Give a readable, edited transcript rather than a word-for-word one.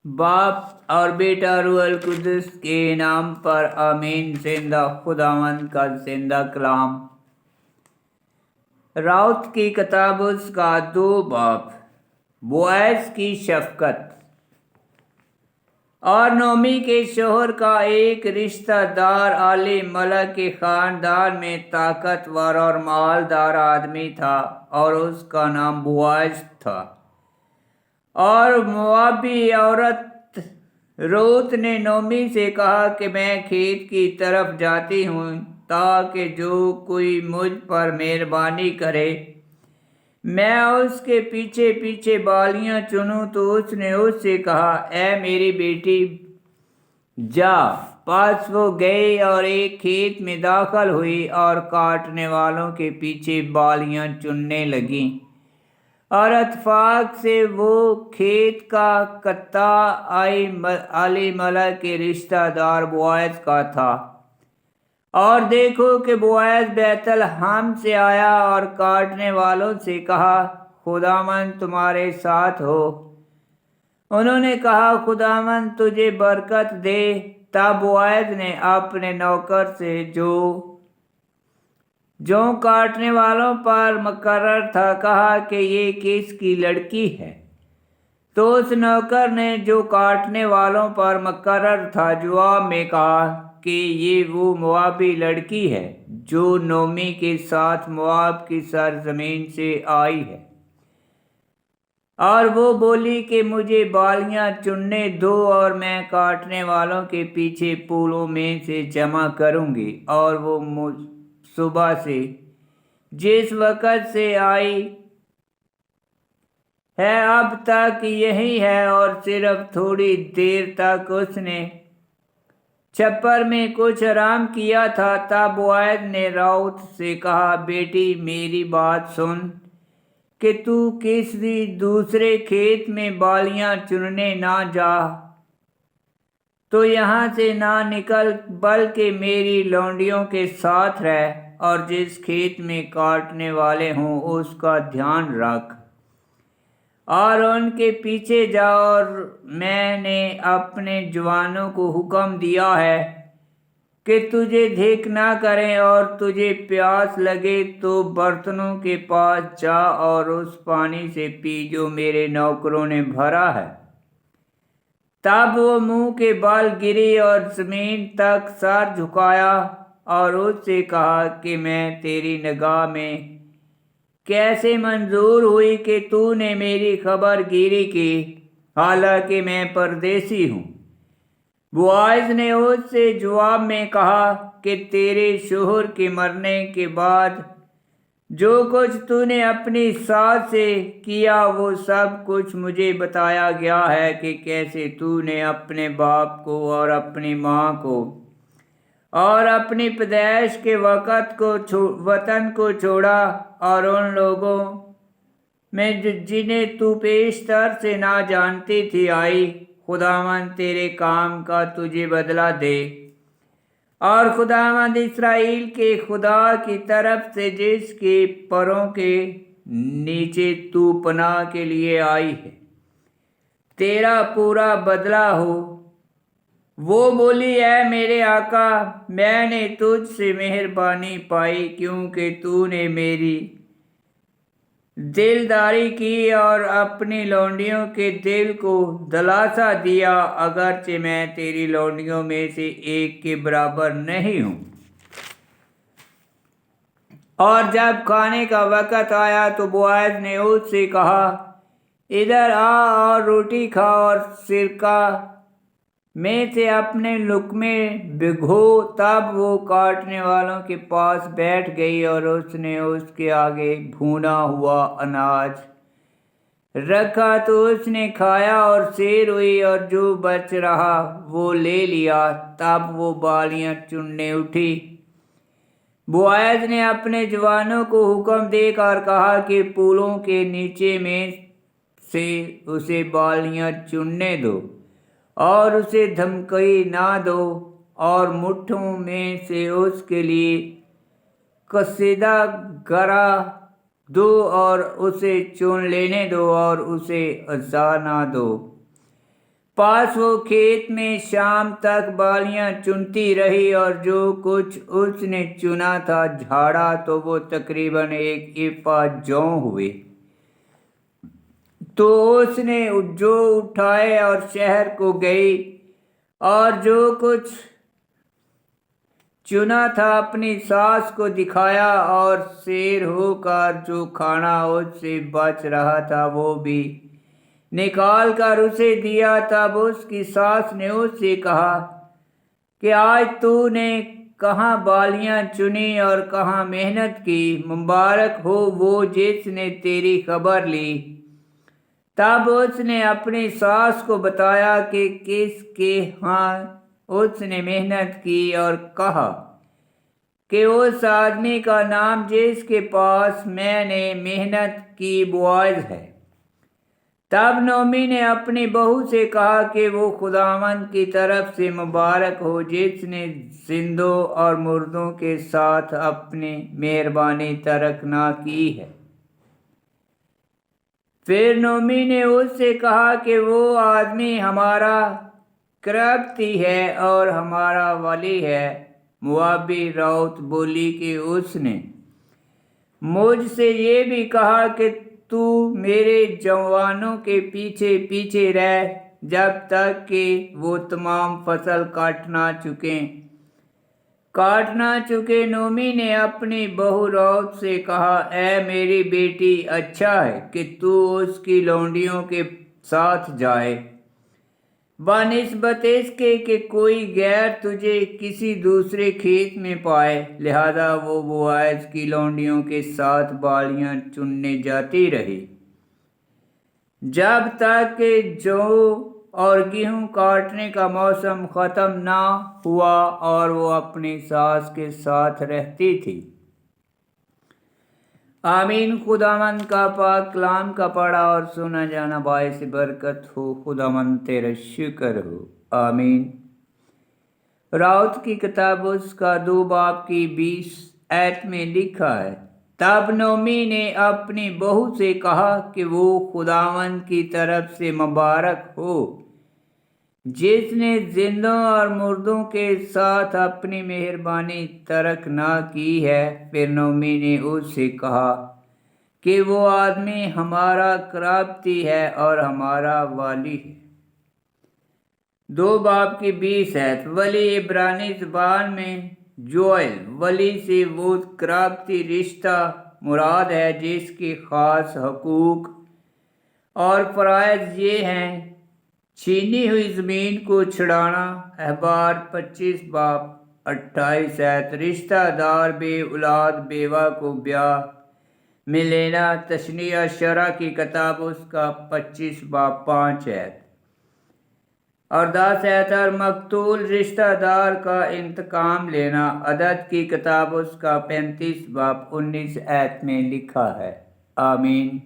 बाप और बेटा रूहुल कुद्दुस के नाम पर आमीन। जिंदा खुदावंद का जिंदा कलाम। राउत की किताब उसका 2 बाब। बोएज की शफकत। और नोमी के शोहर का एक रिश्तेदार आले मलक के खानदान में ताकतवर और मालदार आदमी था और उसका नाम बोएज था। और मोआबी औरत रूत ने नोमी से कहा कि मैं खेत की तरफ जाती हूँ ताकि जो कोई मुझ पर मेहरबानी करे मैं उसके पीछे पीछे बालियां चुनूं। तो उसने उससे कहा, ऐ मेरी बेटी जा। पास वो गई और एक खेत में दाखिल हुई और काटने वालों के पीछे बालियां चुनने लगी। और इत्फाक से वो खेत का कत्ता आली मलक के रिश्तेदार बोएज का था। और देखो कि बोएज बैतलहम से आया और काटने वालों से कहा, खुदावंद तुम्हारे साथ हो। उन्होंने कहा, खुदावंद तुझे बरकत दे। तब बोएज ने अपने नौकर से जो काटने वालों पर मुकर्रर था कहा कि ये किसकी लड़की है। तो उस नौकर ने जो काटने वालों पर मुकर्रर था जवाब में कहा कि ये वो मोआबी लड़की है जो नोमी के साथ मोआब की सरजमीन से आई है। और वो बोली कि मुझे बालियां चुनने दो और मैं काटने वालों के पीछे पूलों में से जमा करूंगी। और वो सुबह से जिस वक़्त से आई है अब तक यही है। और सिर्फ थोड़ी देर तक उसने छप्पर में कुछ आराम किया था। तब बोएज ने राउत से कहा, बेटी मेरी बात सुन कि तू किसी दूसरे खेत में बालियां चुनने ना जा तो यहाँ से ना निकल, बल्कि मेरी लौंडियों के साथ रह और जिस खेत में काटने वाले हों उसका ध्यान रख और उनके पीछे जा। और मैंने अपने जवानों को हुक्म दिया है कि तुझे धिक ना करें और तुझे प्यास लगे तो बर्तनों के पास जा और उस पानी से पी जो मेरे नौकरों ने भरा है। तब वो मुंह के बल गिरी और जमीन तक सर झुकाया और उससे कहा कि मैं तेरी निगाह में कैसे मंजूर हुई कि तूने मेरी खबर गिरी की, हालांकि मैं परदेसी हूँ। बोएज ने उससे जवाब में कहा कि तेरे शोहर के मरने के बाद जो कुछ तूने अपनी सास से किया वो सब कुछ मुझे बताया गया है कि कैसे तूने अपने बाप को और अपनी माँ को और अपनी पैदाइश के वक़्त को वतन को छोड़ा और उन लोगों में जिन्हें तू पेशतर से ना जानती थी आई। खुदावंद तेरे काम का तुझे बदला दे। और खुदावंद इस्राएल के खुदा की तरफ से जिसके परों के नीचे तू पनाह के लिए आई है तेरा पूरा बदला हो। वो बोली, ऐ मेरे आका, मैंने तुझसे मेहरबानी पाई क्योंकि तूने मेरी दिलदारी की और अपनी लौंडियों के दिल को दिलासा दिया, अगरचे मैं तेरी लौंडियों में से एक के बराबर नहीं हूँ। और जब खाने का वक़्त आया तो बोएज ने उससे कहा, इधर आ और रोटी खा और सिरका में से अपने लुक़मे भिगो। तब वो काटने वालों के पास बैठ गई और उसने उसके आगे भुना हुआ अनाज रखा तो उसने खाया और सैर हुई और जो बच रहा वो ले लिया। तब वो बालियां चुनने उठी। बोएज ने अपने जवानों को हुक्म देकर कहा कि पूलों के नीचे में से उसे बालियां चुनने दो और उसे धमकी ना दो और मुट्ठों में से उसके लिए कसीदा गरा दो और उसे चुन लेने दो और उसे अज़ा ना दो। पास वो खेत में शाम तक बालियां चुनती रही और जो कुछ उसने चुना था झाड़ा तो वो तकरीबन 1 जौ हुए। तो उसने जो उठाए और शहर को गई और जो कुछ चुना था अपनी सास को दिखाया और शेर होकर जो खाना उससे बच रहा था वो भी निकाल कर उसे दिया। तब उसकी सास ने उससे कहा कि आज तूने कहाँ बालियां चुनी और कहाँ मेहनत की, मुबारक हो वो जिसने तेरी खबर ली। तब उसने अपनी सास को बताया कि किसके यहाँ उसने मेहनत की और कहा कि उस आदमी का नाम जिसके पास मैंने मेहनत की बुआज है। तब नोमी ने अपनी बहू से कहा कि वो खुदावंद की तरफ से मुबारक हो जिसने जिंदों और मुर्दों के साथ अपनी मेहरबानी तर्क ना की है। फिर नोमी ने उससे कहा कि वो आदमी हमारा करप्ती है और हमारा वली है। मुआबी राउत बोली कि उसने मुझसे ये भी कहा कि तू मेरे जवानों के पीछे पीछे रह जब तक कि वो तमाम फसल काट ना चुके। नोमी ने अपनी बहू राउत से कहा, ऐ मेरी बेटी, अच्छा है कि तू उसकी लौंडियों के साथ जाए बनिस्बत इसके कि कोई गैर तुझे किसी दूसरे खेत में पाए। लिहाजा वो बोआज की लौंडियों के साथ बालियां चुनने जाती रही जब तक कि जौ और गेहूं काटने का मौसम ख़त्म ना हुआ और वो अपनी सास के साथ रहती थी। आमीन। खुदावंद का पाक कलाम का पढ़ा और सुना जाना बायस बरकत हो। खुदावंद तेरा शुक्र हो। आमीन। राउत की किताब उसका 2 बाब की 20 आयत में लिखा है, तब नोमी ने अपनी बहू से कहा कि वो खुदावंद की तरफ से मुबारक हो जिसने जिंदों और मुर्दों के साथ अपनी मेहरबानी तर्क ना की है। फिर नोमी ने उससे कहा कि वो आदमी हमारा कराबती है और हमारा वाली है। 2 बाब की 20 है। वली इब्रानी ज़बान में जोएल वली से वो कराबती रिश्ता मुराद है जिसके ख़ास हकूक़ और फ़राइज़ ये हैं, छीनी हुई ज़मीन को छुड़ाना, अहबार 25 बाब 28 है। रिश्तेदार बे औलाद बेवा को ब्याह में लेना, तशनीया शरा की किताब उसका 25 बाब 5 है और 10 है। और मकतूल रिश्तेदार का इंतकाम लेना, अदद की किताब उसका 35 बाब 19 आयत में लिखा है। आमीन।